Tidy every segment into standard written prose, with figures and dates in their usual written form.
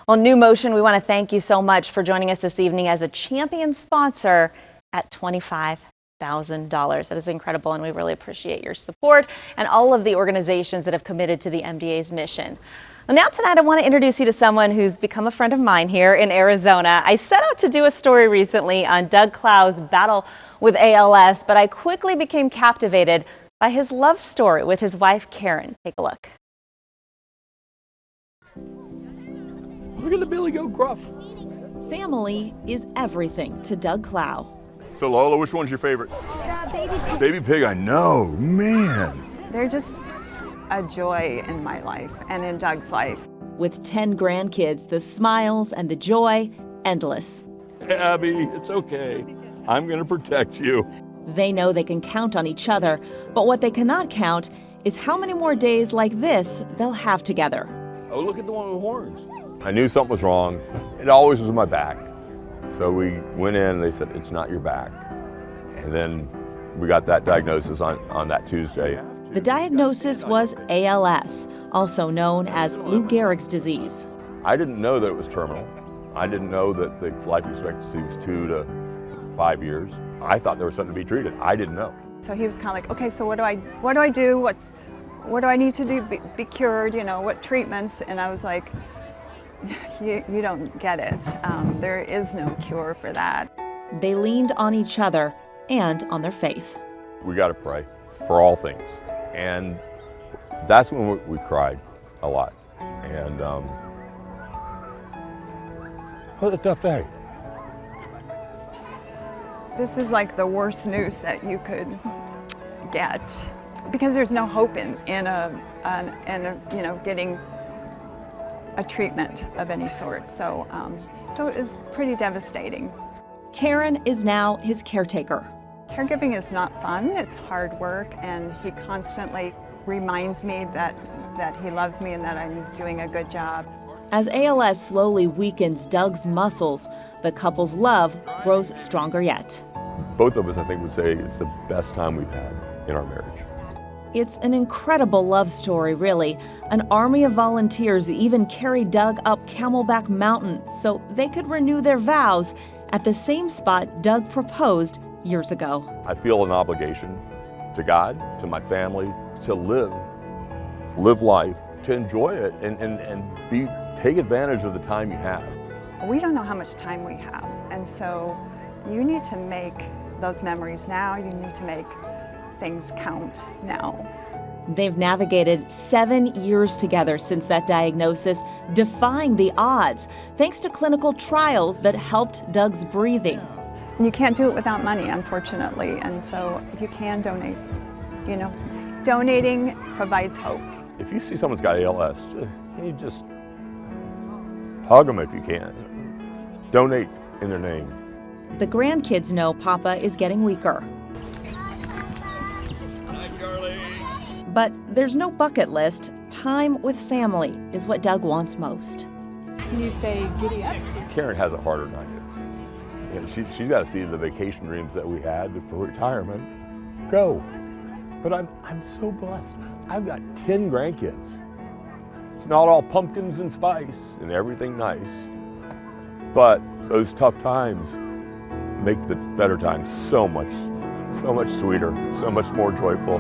Well, New Motion, we want to thank you so much for joining us this evening as a champion sponsor at $25,000. That is incredible, and we really appreciate your support and all of the organizations that have committed to the MDA's mission. Well, now tonight I want to introduce you to someone who's become a friend of mine here in Arizona. I set out to do a story recently on Doug Clough's battle with ALS, but I quickly became captivated by his love story with his wife, Karen. Take a look. Look at the Billy Goat Gruff. Family is everything to Doug Clough. So Lola, which one's your favorite? Baby Pig. Baby Pig, I know, man. They're just a joy in my life and in Doug's life. With 10 grandkids, the smiles and the joy endless. Abby, it's okay. I'm gonna protect you. They know they can count on each other, but what they cannot count is how many more days like this they'll have together. Oh, look at the one with horns. I knew something was wrong. It always was my back. So we went in and they said, it's not your back. And then we got that diagnosis on that Tuesday. The diagnosis was ALS, also known as Lou Gehrig's disease. I didn't know that it was terminal. I didn't know that the life expectancy was 2 to 5 years. I thought there was something to be treated. I didn't know. So he was kind of like, okay, so what do I do? What do I need to do? Be cured? You know, what treatments? And I was like, you don't get it. There is no cure for that. They leaned on each other and on their faith. We got to pray for all things. And that's when we cried a lot. And what a tough day. This is like the worst news that you could get because there's no hope in getting a treatment of any sort. So it is pretty devastating. Karen is now his caretaker. Caregiving is not fun, it's hard work, and he constantly reminds me that he loves me and that I'm doing a good job. As ALS slowly weakens Doug's muscles, the couple's love grows stronger yet. Both of us, I think, would say it's the best time we've had in our marriage. It's an incredible love story, really. An army of volunteers even carried Doug up Camelback Mountain so they could renew their vows at the same spot Doug proposed years ago. I feel an obligation to God, to my family, to live life, to enjoy it, and take advantage of the time you have. We don't know how much time we have, and so you need to make those memories now. You need to make things count now. They've navigated 7 years together since that diagnosis, defying the odds, thanks to clinical trials that helped Doug's breathing. You can't do it without money, unfortunately, and so if you can donate, donating provides hope. If you see someone's got ALS, you just hug them if you can. Donate in their name. The grandkids know Papa is getting weaker. But there's no bucket list. Time with family is what Doug wants most. Can you say giddy up? Karen has it harder than I do. She's got to see the vacation dreams that we had for retirement go. But I'm so blessed. I've got 10 grandkids. It's not all pumpkins and spice and everything nice, but those tough times make the better times so much sweeter, so much more joyful.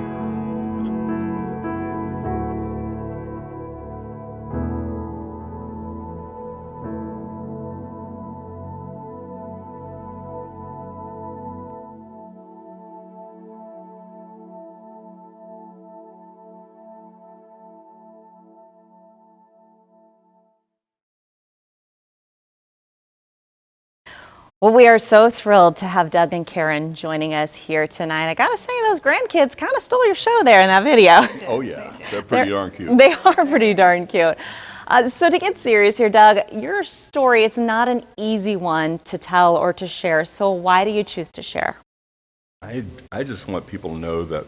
Well, we are so thrilled to have Doug and Karen joining us here tonight. I gotta say, those grandkids kind of stole your show there in that video. Oh yeah, they're pretty darn cute. They are pretty darn cute. So to get serious here, Doug, your story, it's not an easy one to tell or to share. So why do you choose to share? I just want people to know that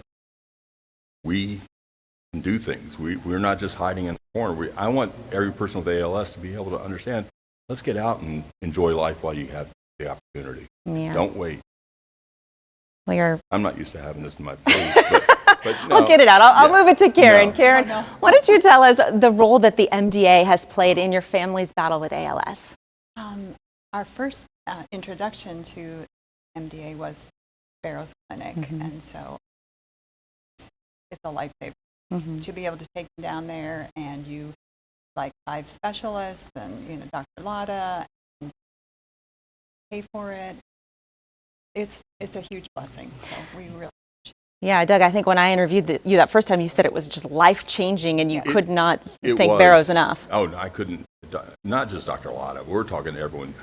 we can do things. We're not just hiding in the corner. I want every person with ALS to be able to understand, let's get out and enjoy life while you have the opportunity. Yeah. Don't wait. Well, I'm not used to having this in my face, But I'll get it out. I'll move it to Karen. No. Karen, why don't you tell us the role that the MDA has played in your family's battle with ALS? Our first introduction to MDA was Barrow's Clinic, and so it's a lifesaver to be able to take them down there, and you like 5 specialists, and Dr. Lotta, and pay for it. It's a huge blessing. So we really. Yeah, Doug, I think when I interviewed you that first time, you said it was just life-changing, and you could not It thank was. Barrows enough. Oh, no, I couldn't. Not just Dr. Lotta. We're talking to everyone.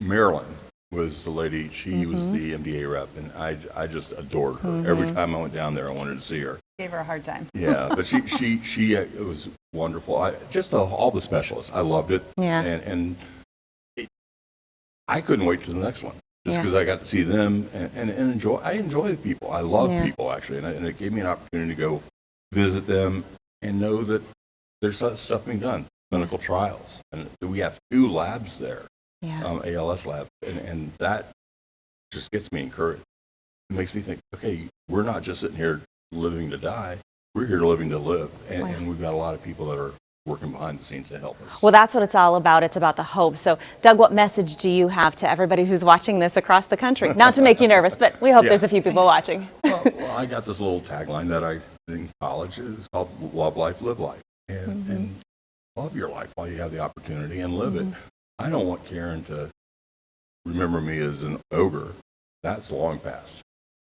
Marilyn was the lady. She was the MDA rep, and I just adored her. Every time I went down there, I wanted to see her. Gave her a hard time. Yeah, but she it was wonderful. All the specialists. I loved it. Yeah. And I couldn't wait for the next one. Just because I got to see them and enjoy. I enjoy the people. I love people, actually. And it gave me an opportunity to go visit them and know that there's stuff being done, clinical trials. And we have 2 labs there, ALS lab. And that just gets me encouraged. It makes me think, okay, we're not just sitting here living to die. We're here living to live. And we've got a lot of people that are working behind the scenes to help us. Well, that's what it's all about. It's about the hope. So, Doug, what message do you have to everybody who's watching this across the country? Not to make you nervous, but we hope there's a few people watching. Well, I got this little tagline that I did in college. It's called Love Life, Live Life. And love your life while you have the opportunity and live it. I don't want Karen to remember me as an ogre. That's long past.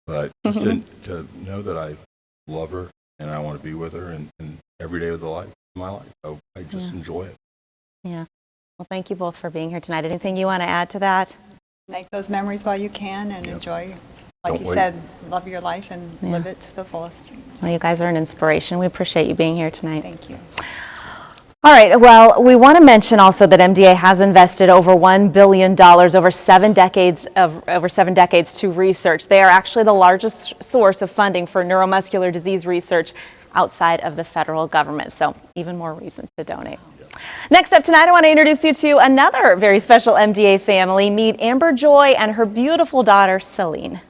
But just to know that I love her and I want to be with her and every day of my life. So I just enjoy it. Yeah. Well, thank you both for being here tonight. Anything you want to add to that? Make those memories while you can and enjoy, like Don't you wait. said, love your life and live it to the fullest. Well, you guys are an inspiration. We appreciate you being here tonight. Thank you. All right. Well, we want to mention also that MDA has invested over $1 billion over 7 decades to research. They are actually the largest source of funding for neuromuscular disease research outside of the federal government. So even more reason to donate. Next up tonight, I want to introduce you to another very special MDA family. Meet Amber Joy and her beautiful daughter, Celine.